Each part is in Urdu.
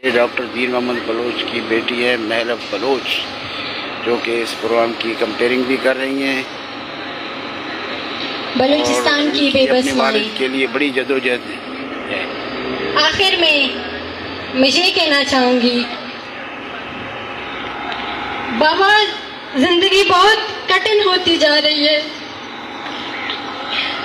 یہ ڈاکٹر دین محمد بلوچ کی بیٹی ہے محلب بلوچ، جو کہ اس پروگرام کی کمپیئرنگ بھی کر رہی ہیں۔ بلوچستان کی بے بس مائی کے لیے بڑی جدوجہد ہے۔ آخر میں یہ کہنا چاہوں گی، زندگی بہت کٹن ہوتی جا رہی ہے،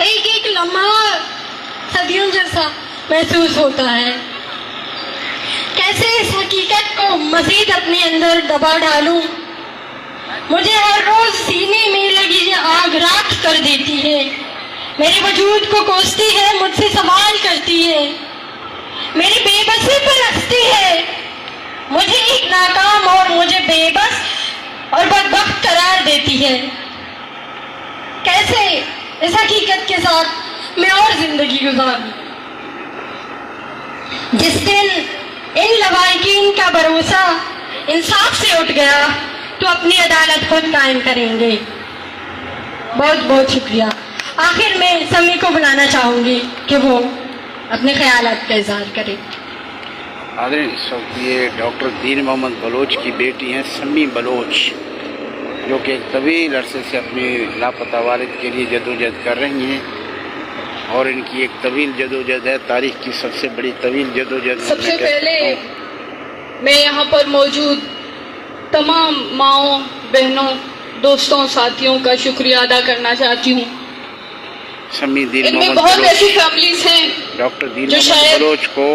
ایک ایک لمحہ صدیوں جیسا محسوس ہوتا ہے۔ کیسے اس حقیقت کو مزید اپنے اندر دبا ڈالوں؟ مجھے ہر روز سینے میں لگی یہ آگ راکھ کر دیتی ہے، میرے وجود کو کوستی ہے، مجھ سے سوال کرتی ہے، میری بے بسی پر ہنستی ہے، مجھے ایک ناکام اور مجھے بے بس اور بدبخت قرار دیتی ہے۔ کیسے اس حقیقت کے ساتھ میں اور زندگی گزاروں؟ جس دن ان لواحقین کا بھروسہ انصاف سے اٹھ گیا تو اپنی عدالت خود قائم کریں گے۔ بہت بہت شکریہ۔ آخر میں سمی کو بلانا چاہوں گی کہ وہ اپنے خیالات کا اظہار کرے۔ حاضرین، اس وقت یہ ڈاکٹر دین محمد بلوچ کی بیٹی ہیں سمی بلوچ، جو کہ ایک طویل عرصے سے اپنے لاپتہ والد کے لیے جدوجہد کر رہی ہیں، اور ان کی ایک طویل جدوجہد ہے، تاریخ کی سب سے بڑی طویل جدوجہد۔ سب سے پہلے میں یہاں پر موجود تمام ماؤں، بہنوں، دوستوں، ساتھیوں کا شکریہ ادا کرنا چاہتی ہوں۔ سمی دین ان میں محمد بہت بلوچ، ایسی فیملیز ہیں ڈاکٹر دین جو محمد شاید بلوچ کو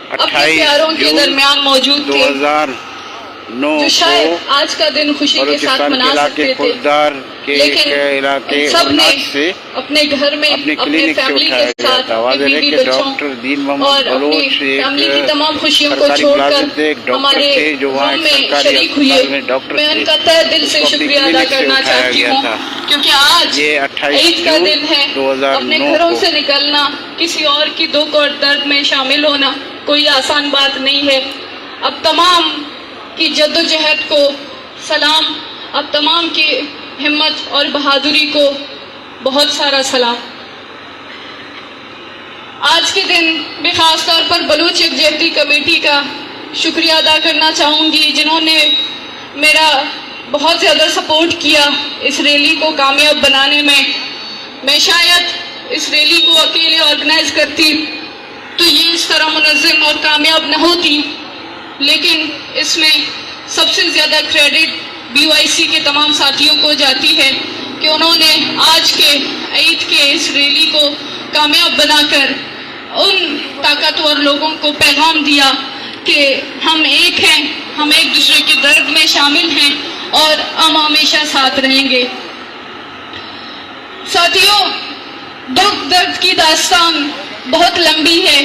اپنے پیاروں کے درمیان موجود تھے، 2009 جو شاید آج کا دن خوشی کے ساتھ بلوچستان کے منا علاقے سکتے تھے، کھوجدار کے لیکن علاقے سب نے اورناج سے اپنے گھر میں اپنے اپنے کلینک سے فیملی اٹھایا کے گیا ساتھ تھا۔ واضح اپنی ہے بیوی کہ بچوں ڈاکٹر دین اور محمد اپنی بلوچ فیملی کی ایک تمام خوشیوں کو سرکاری چھوڑ ملازم کر تھے، ایک ڈاکٹر ہمارے تھے جو وہاں غم ایک میں سرکاری شریک ہوئے۔ ہسپتال میں ڈاکٹر میں تھے، ان کا تہہ دل سے اس کو اپنی شکریہ ادا کلینک سے کرنا اٹھایا چاہتی گیا ہوں، تھا۔ کیونکہ آج یہ 28 عید کا جون دن ہے، 2009 اپنے گھروں سے نکلنا، کسی اور کی دکھ اور درد میں شامل ہونا کوئی آسان بات نہیں ہے۔ اب تمام کی جدوجہد کو سلام، اب تمام کی ہمت اور بہادری کو بہت سارا سلام۔ آج کے دن میں خاص طور پر بلوچ یکجہتی کمیٹی کا شکریہ ادا کرنا چاہوں گی، جنہوں نے میرا بہت زیادہ سپورٹ کیا اس ریلی کو کامیاب بنانے میں۔ میں شاید اس ریلی کو اکیلے آرگنائز کرتی تو یہ اس طرح منظم اور کامیاب نہ ہوتی، لیکن اس میں سب سے زیادہ کریڈٹ BYC کے تمام ساتھیوں کو جاتی ہے کہ انہوں نے آج کے عید کے اس ریلی کو کامیاب بنا کر ان طاقتور لوگوں کو پیغام دیا کہ ہم ایک ہیں، ہم ایک دوسرے کے درد میں شامل ہیں اور ہم ہمیشہ ساتھ رہیں گے۔ ساتھیوں، دکھ درد کی داستان بہت لمبی ہے،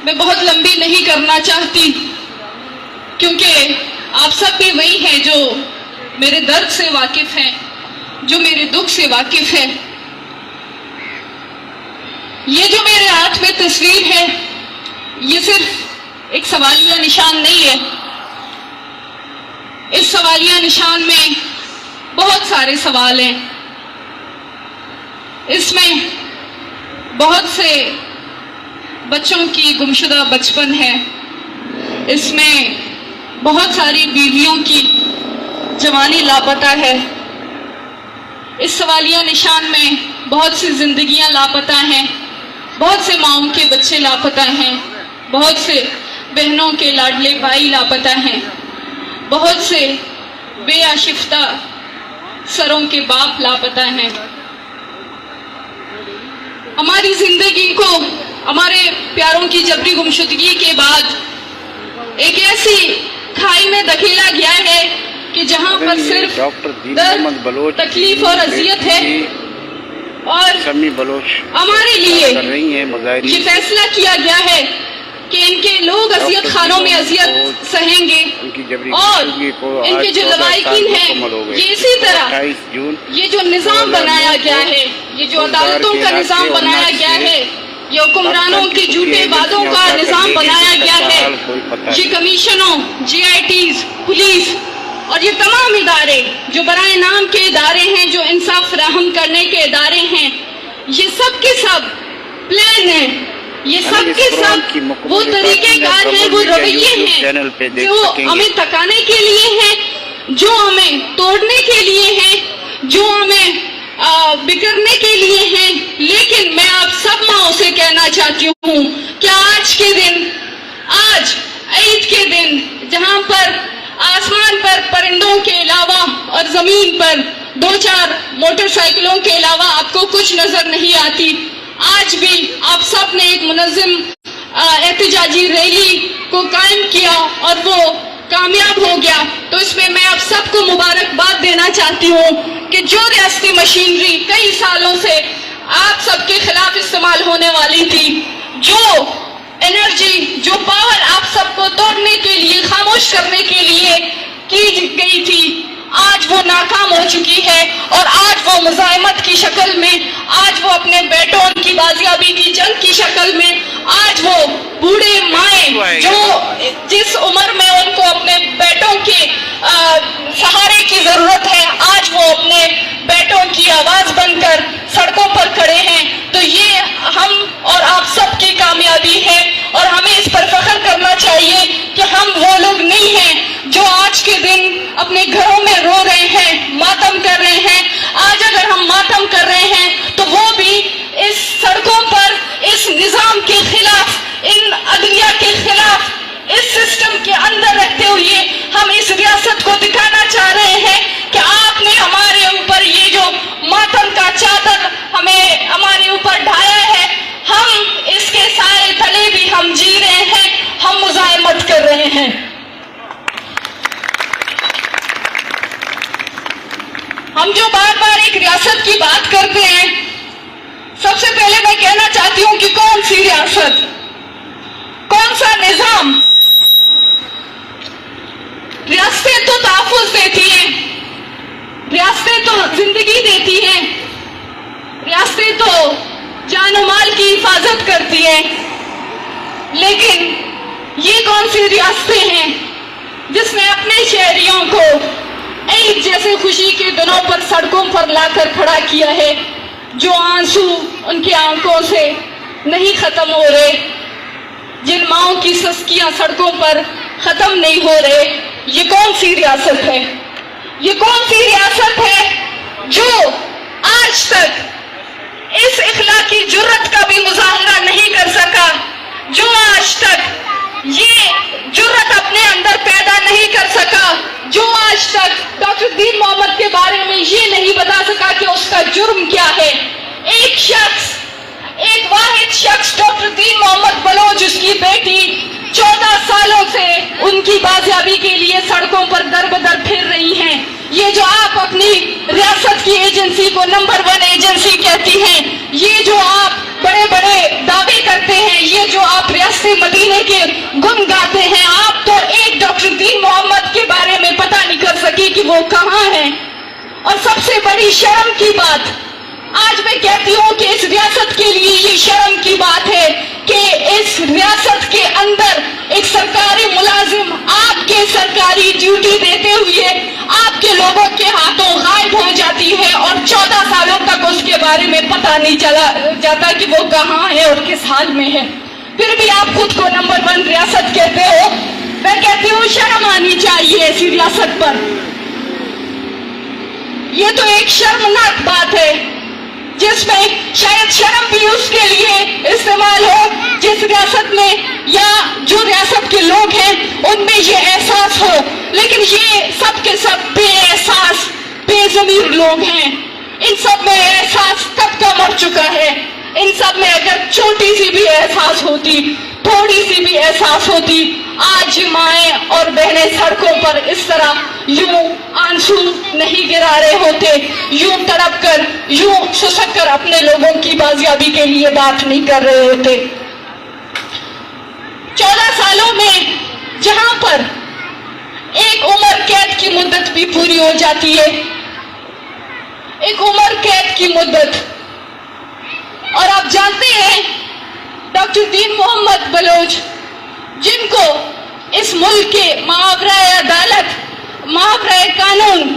میں بہت لمبی نہیں کرنا چاہتی، کیونکہ آپ سب بھی وہی ہیں جو میرے درد سے واقف ہیں، جو میرے دکھ سے واقف ہیں۔ یہ جو میرے ہاتھ میں تصویر ہے، یہ صرف ایک سوالیہ نشان نہیں ہے۔ اس سوالیہ نشان میں بہت سارے سوال ہیں، اس میں بہت سے بچوں کی گمشدہ بچپن ہے، اس میں بہت ساری بیویوں کی جوانی لاپتہ ہے، اس سوالیہ نشان میں بہت سی زندگیاں لاپتہ ہیں، بہت سے ماؤں کے بچے لاپتہ ہیں، بہت سے بہنوں کے لاڈلے بھائی لاپتہ ہیں، بہت سے بے آشفتہ سروں کے باپ لاپتہ ہیں۔ ہماری زندگی کو ہمارے پیاروں کی جبری گمشدگی کے بعد ایک ایسی کھائی میں دھکیلا گیا ہے کہ جہاں پر صرف درد، تکلیف اور اذیت ہے، اور ہمارے لیے یہ فیصلہ کیا گیا ہے کہ ان کے لوگ اذیت خانوں میں اذیت سہیں گے، اور ان کے جو لواحقین ہیں یہ اسی طرح یہ جو نظام بنایا گیا ہے، یہ جو عدالتوں کا نظام بنایا گیا ہے، یہ حکمرانوں کے جھوٹے وعدوں کا نظام بنایا گیا ہے، یہ کمیشنوں، GITs، پولیس اور یہ تمام ادارے جو برائے نام کے ادارے ہیں، جو انصاف فراہم کرنے کے ادارے ہیں، یہ سب کے سب پلان ہیں یہ سب کے سب وہ طریقے کار ہیں, وہ رویے ہیں جو ہمیں تکانے کے لیے ہیں, جو ہمیں توڑنے کے لیے ہیں, جو ہمیں بگڑنے کے لیے ہیں. لیکن میں آپ سب ماؤں سے کہنا چاہتی ہوں کہ آج کے دن, آج عید کے دن, جہاں پر آسمان پر پرندوں کے علاوہ اور زمین پر 2-4 موٹر سائیکلوں کے علاوہ آپ کو کچھ نظر نہیں آتی, آج بھی آپ سب نے ایک منظم احتجاجی ریلی کو قائم کیا اور وہ کامیاب ہو گیا. تو اس میں میں آپ سب کو مبارکباد دینا چاہتی ہوں کہ جو ریاستی مشینری کئی سالوں سے آپ سب کے خلاف استعمال ہونے والی تھی, جو انرجی, جو پاور آپ سب کو توڑنے کے لیے, خاموش کرنے کے لیے کی گئی تھی, آج وہ ناکام ہو چکی ہے. اور آج وہ مزاحمت کی شکل میں, آج وہ اپنے بیٹوں کی بازیابی کی جنگ کی شکل میں, آج وہ بوڑھے مائیں جو جس عمر میں ان کو اپنے بیٹوں کے سہارے کی ضرورت ہے, آج وہ اپنے بیٹوں کی آواز بن کر سڑکوں پر کھڑے ہیں. تو یہ ہم اور آپ سب کی کامیابی ہے اور ہمیں اس پر فخر کرنا چاہیے کہ ہم وہ لوگ نہیں ہیں جو آج کے دن اپنے گھروں میں رو رہے ہیں, ماتم کر رہے ہیں. آج اگر ہم ماتم کر رہے ہیں تو وہ بھی اس سڑکوں پر, اس نظام کے خلاف, ان عدلیہ کے خلاف, اس سسٹم کے اندر رہتے ہوئے ہم اس ریاست کو دکھانا چاہ رہے ہیں کہ آپ نے ہمارے اوپر یہ جو ماتم کا چادر ہمارے اوپر ڈھایا ہے, ہم اس کے سائے تلے بھی ہم جی رہے ہیں, ہم مزاحمت کر رہے ہیں. ہم جو بار بار ایک ریاست کی بات کرتے ہیں, سب سے پہلے میں کہنا چاہتی ہوں کہ کون سی ریاست, کون سا نظام. ریاستیں تو تحفظ دیتی ہیں, ریاستیں تو زندگی دیتی ہیں, ریاستیں تو جان و مال کی حفاظت کرتی ہیں. لیکن یہ کون سی ریاستیں ہیں جس نے اپنے شہریوں کو عید جیسے خوشی کے دنوں پر سڑکوں پر لا کر کھڑا کیا ہے, جو آنسو ان کی آنکھوں سے نہیں ختم ہو رہے, جن ماؤں کی سسکیاں سڑکوں پر ختم نہیں ہو رہے. یہ کون سی ریاست ہے, یہ کون سی ریاست ہے جو آج تک اس اخلاقی جرت کا بھی مظاہرہ نہیں کر سکا, جو آج تک یہ جرت اپنے اندر پیدا نہیں کر سکا, جو آج تک ڈاکٹر دین محمد کے بارے میں یہ نہیں بتا سکا کہ اس کا جرم کیا ہے. ایک شخص, ایک واحد شخص ڈاکٹر دین محمد بلوچ, اس کی بیٹی 14 سالوں سے ان کی بازیابی کے لیے سڑکوں پر در بدر پھر رہی ہیں. یہ جو آپ اپنی ریاست کی ایجنسی کو نمبر 1 ایجنسی کہتی ہیں, یہ جو آپ بڑے بڑے دعوے کرتے ہیں, یہ جو آپ ریاست مدینے کے گن گاتے ہیں, آپ تو ایک ڈاکٹر دین محمد کے بارے میں پتہ نہیں کر سکی کہ وہ کہاں ہیں. اور سب سے بڑی شرم کی بات, آج میں کہتی ہوں کہ اس ریاست کے لیے یہ شرم کی بات ہے کہ اس ریاست کے اندر ایک سرکاری ملازم آپ کے سرکاری ڈیوٹی دیتے ہوئے آپ کے لوگوں کے ہاتھوں غائب ہو جاتی ہے اور 14 سالوں تک اس کے بارے میں پتہ نہیں چلا جاتا کہ وہ کہاں ہے اور کس حال میں ہے. پھر بھی آپ خود کو نمبر 1 ریاست کہتے ہو. میں کہتی ہوں شرم آنی چاہیے ایسی ریاست پر. یہ تو ایک شرمناک بات ہے جس میں شاید شرم بھی اس کے لیے استعمال ہو جس ریاست میں یا جو ریاست کے لوگ ہیں ان میں یہ احساس ہو. لیکن یہ سب کے سب بے احساس, بے ضمیر لوگ ہیں. ان سب میں احساس کب کا مر چکا ہے. ان سب میں اگر چھوٹی سی بھی احساس ہوتی, تھوڑی سی بھی احساس ہوتی, آج مائیں اور بہنیں سڑکوں پر اس طرح یوں آنسو نہیں گرا رہے ہوتے, یوں تڑپ کر, یوں سسک کر اپنے لوگوں کی بازیابی کے لیے بات نہیں کر رہے ہوتے. 14 سالوں میں جہاں پر ایک عمر قید کی مدت بھی پوری ہو جاتی ہے, ایک عمر قید کی مدت, اور آپ جانتے ہیں ڈاکٹر دین محمد بلوچ جن کو اس ملک کے محاورہ عدالت, محاورہ قانون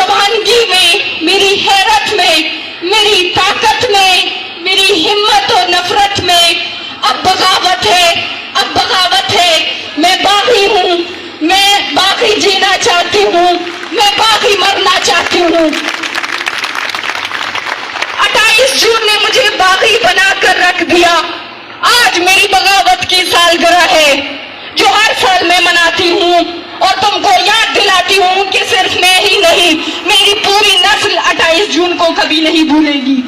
روانگی میں، میری حیرت میں، میری طاقت میں، میری ہمت و نفرت میں اب بغاوت ہے، اب بغاوت ہے۔ میں باغی ہوں، میں باغی جینا چاہتی ہوں، میں باغی مرنا چاہتی ہوں۔ 28 جون نے مجھے باغی بنا کر رکھ دیا۔ آج میری بغاوت کی سالگرہ ہے جو ہر سال میں مناتی ہوں، اور تم کو یاد دلاتی ہوں کہ صرف میں ہی نہیں، میری پوری نسل 28 جون کو کبھی نہیں بھولے گی۔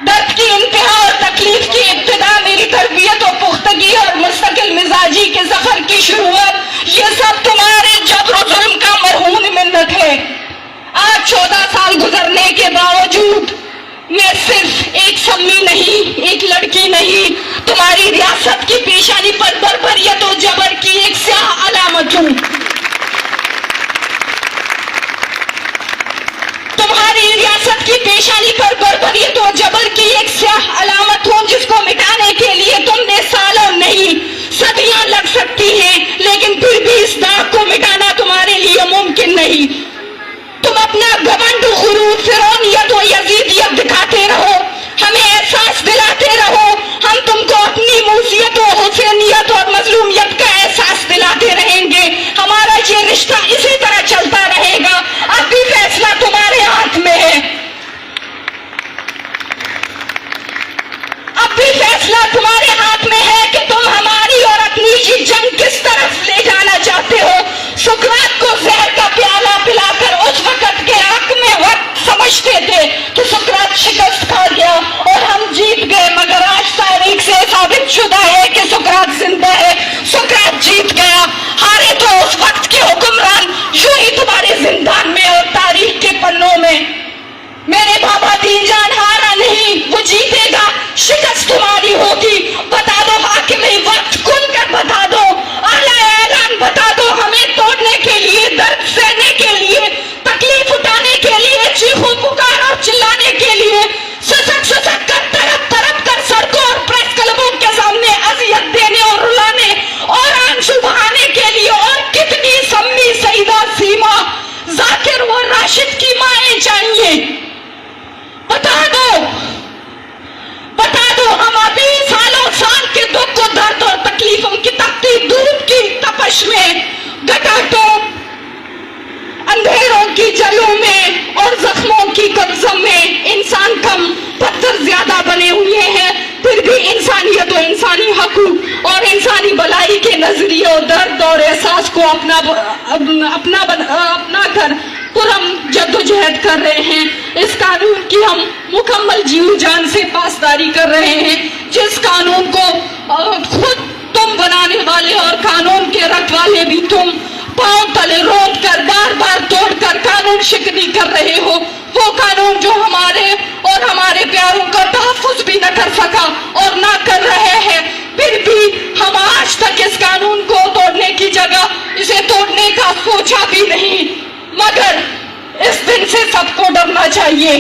درد کی انتہا اور تکلیف کی ابتدا، میری تربیت و پختگی اور مستقل مزاجی کے سفر کی شروعات، یہ سب تمہارے جبر و ظلم کا مرہون منت ہے۔ آج 14 سال گزرنے کے باوجود میں صرف ایک سمی نہیں، ایک لڑکی نہیں، تمہاری ریاست کی پیشانی پر بربریت و جبر کی ایک سیاہ علامت ہوں۔ تمہاری ریاست کی پیشانی پر بربریت و جبر کی ایک سیاہ علامت ہوں، جس کو مٹانے کے لیے تم نے سالوں نہیں صدیاں لگ سکتی ہیں، لیکن پھر بھی اس داغ کو مٹانا تمہارے لیے ممکن نہیں۔ تم اپنا گھمنڈ، غرور، فرعونیت و یزیدیت دکھاتے رہو، ہمیں احساس دلاتے رہو، ہم تم کو اپنی موسیت و حسینیت اور مظلومیت کا احساس دلاتے رہیں گے۔ ہمارا یہ رشتہ اسی طرح چلتا رہے گا۔ اب بھی فیصلہ تمہارے ہاتھ میں ہے، اب بھی فیصلہ تمہارے ہاتھ میں ہے کہ تم ہماری اور اپنی یہ جنگ کس طرف لے جانا چاہتے ہو۔ سقراط کو زہر کا پیالہ پلا کر اس وقت کے حق میں وقت سمجھتے تھے کہ سقراط شکست کھا گیا اور ہم جیت گئے، مگر آج تاریخ سے ثابت شدہ ہے کہ سقراط زندہ ہے، سقراط جیت گیا۔ ہارے تو اس وقت کے حکمران یوں ہی تمہارے زندان میں اور تاریخ کے پنوں میں۔ میرے بابا دین جان ہارا نہیں، وہ جیتے گا، شکست تمہاری ہوگی۔ بتا دو حاکم وقت، کھل کر بتا دو، اعلیٰ اعلان بتا دو، ہمیں توڑنے کے لیے، درد سہنے کے لیے، تکلیف اٹھانے کے لیے، چیخو پکار اور چلانے کے لیے، سسک سسک کر، تڑپ تڑپ کر سڑکوں اور پریس کلبوں کے سامنے اذیت دینے اور رلانے اور آنسو بہانے کے لیے، اور کتنی سمی، سیدہ، سیما، ذاکر و راشد کی مائیں چاہیے؟ بتا دو، بتا دو، ہم ابھی سالوں سال کے دکھ و درد اور تکلیفوں کی تپتی دھوپ کی تپش میں، گٹاٹوں، اندھیروں کی جلوں میں اور زخموں کی قبضوں میں انسان کم پتھر زیادہ بنے ہوئے ہیں، پھر بھی انسانیت و انسانی حقوق اور انسانی بلائی کے نظریے اور درد اور احساس کو اپنا کر پرم جدوجہد کر رہے ہیں۔ اس قانون کی ہم مکمل جیو جان سے پاسداری کر رہے ہیں، جس قانون کو خود تم بنانے والے اور قانون کے رکھوالے بھی تم پاؤں تلے روند کر، بار بار توڑ کر قانون شکنی کر رہے ہو۔ وہ قانون جو ہمارے اور ہمارے پیاروں کا تحفظ بھی نہ کر سکا اور نہ کر رہے ہیں، پھر بھی ہم آج تک اس قانون کو توڑنے کی جگہ اسے توڑنے کا سوچا بھی نہیں۔ مگر اس دن سے سب کو ڈرنا چاہیے،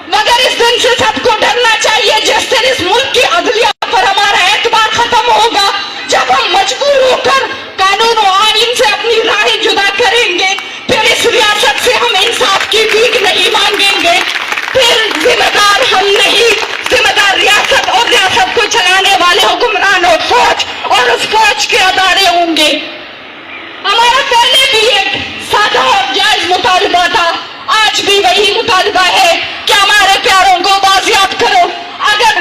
مگر اس دن سے سب کو ڈرنا چاہیے جس دن اس ملک کی عدلیہ پر ہمارا اعتبار ختم ہوگا، جب ہم مجبور ہو کر قانون و آئین سے اپنی راہیں جدا کریں گے، پھر اس ریاست سے ہم انصاف کی بھیک نہیں مانگیں گے، پھر ذمہ دار ہم نہیں، ذمہ دار ریاست اور ریاست کو چلانے والے حکمران اور فوج اور اس فوج کے ادارے ہوں گے۔ ہمارا پہلے بھی ایک سادہ اور جائز مطالبہ تھا، آج بھی وہی مطالبہ ہے کہ ہمارے پیاروں کو بازیاب کرو۔ اگر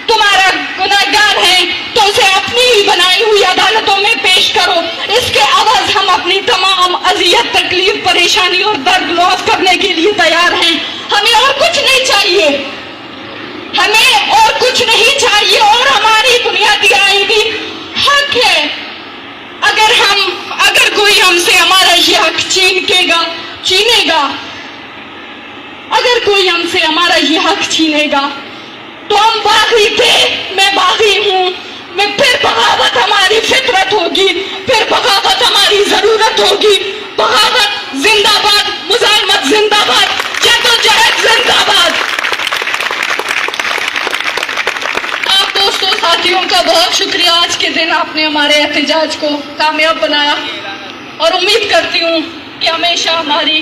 تمہارا گنہگار ہے تو اسے اپنی ہی بنائی ہوئی عدالتوں میں پیش کرو، اس کے عوض ہم اپنی تمام اذیت، تکلیف، پریشانی اور درد معاف کرنے کے لیے تیار ہیں۔ ہمیں اور کچھ نہیں چاہیے، ہمیں اور کچھ نہیں چاہیے، اور ہماری بنیادی آئینی حق ہے۔ اگر کوئی ہم سے ہمارا یہ حق چھینے گا، اگر کوئی ہم سے ہمارا یہ حق چھینے گا تو ہم باغی تھے، میں باغی ہوں، میں پھر بغاوت ہماری فطرت ہوگی، پھر بغاوت ہماری ضرورت ہوگی۔ بغاوت زندہ باد، مزاحمت زندہ باد، جدوجہد زندہ باد۔ آپ دوستوں، ساتھیوں کا بہت شکریہ، آج کے دن آپ نے ہمارے احتجاج کو کامیاب بنایا، اور امید کرتی ہوں کہ ہمیشہ ہماری